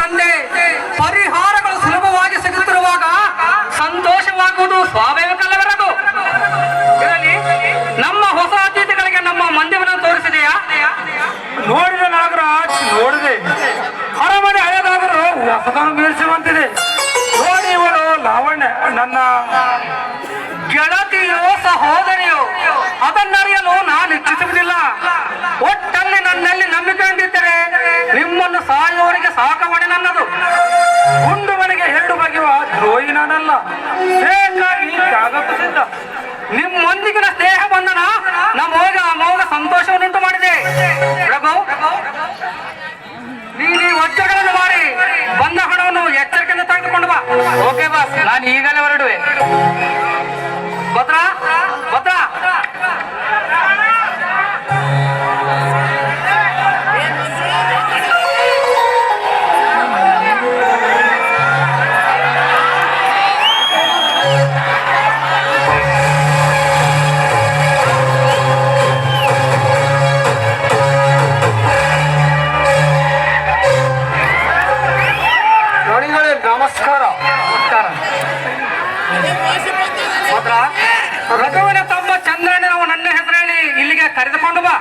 ತಂದೆ ಪರಿಹಾರಗಳು ಸುಲಭವಾಗಿ ಸಿಗುತ್ತಿರುವಾಗ ಸಂತೋಷವಾಗುವುದು ಸ್ವಾಭಾವಿಕಲ್ಲವೆರದು. ಇದರಲ್ಲಿ ನಮ್ಮ ಹೊಸ ಅತಿಥಿಗಳಿಗೆ ನಮ್ಮ ಮಂದಿರವನ್ನು ತೋರಿಸಿದೆಯಾ? ನೋಡಿದೆ ನಾಗರಾಜ್, ನೋಡಿದೆ. ಅರಮನೆ ಹಳೆದಾದರೂ ಹೊಸದನ್ನು ಮೀರಿಸುವಂತಿದೆ. ನೋಡಿ ಇವಳು ಲಾವಣ್ಯ, ನನ್ನ ಗೆಳತಿಯೋ ಸಹೋದರಿಯೋ ಅದನ್ನರಿಯಲು ನಾನು ಇಚ್ಛಿಸುವುದಿಲ್ಲ. ಒಟ್ಟಲ್ಲಿ ನನ್ನಲ್ಲಿ ನಂಬಿಕೆ ಹೊಂದಿದ್ದರೆ ನಿಮ್ಮನ್ನು ಸಾಯುವವರಿಗೆ ಸಾಕವಣೆ ನನ್ನದು. ಗುಂಡು ಮನೆಗೆ ಎರಡು ಬಗೆಯುವ ದ್ರೋಹಿ ನಾನಲ್ಲ. ಬೇಕಾಗಿ ಸಿದ್ಧ. ನಿಮ್ಮೊಂದಿಗಿನ ಸ್ನೇಹ ಬಂಧನ ನಮೋಗ ಅಮೋಘ ಸಂತೋಷವನ್ನುಂಟು ಮಾಡಿದೆ. ಪ್ರಭು, ನೀನು ಈ ವಜ್ರಗಳನ್ನು ಮಾರಿ ಬಂದ ಹಣವನ್ನು ಎಚ್ಚರಿಕೆಯಿಂದ ತೆಗೆದುಕೊಂಡು ಬಾ. ಓಕೆ ಬಾಸ್, ನಾನು ಈಗಲೇ ಹೊರಡುವೆ. ಭದ್ರ ಭದ್ರ ನಮಸ್ಕಾರ. ಭದ್ರ, ರಘುವಿನ ತಮ್ಮ ಚಂದ್ರನ ನನ್ನ ಹೆಸರು ಹೇಳಿ ಇಲ್ಲಿಗೆ ಕರೆದುಕೊಂಡು ಬಾ.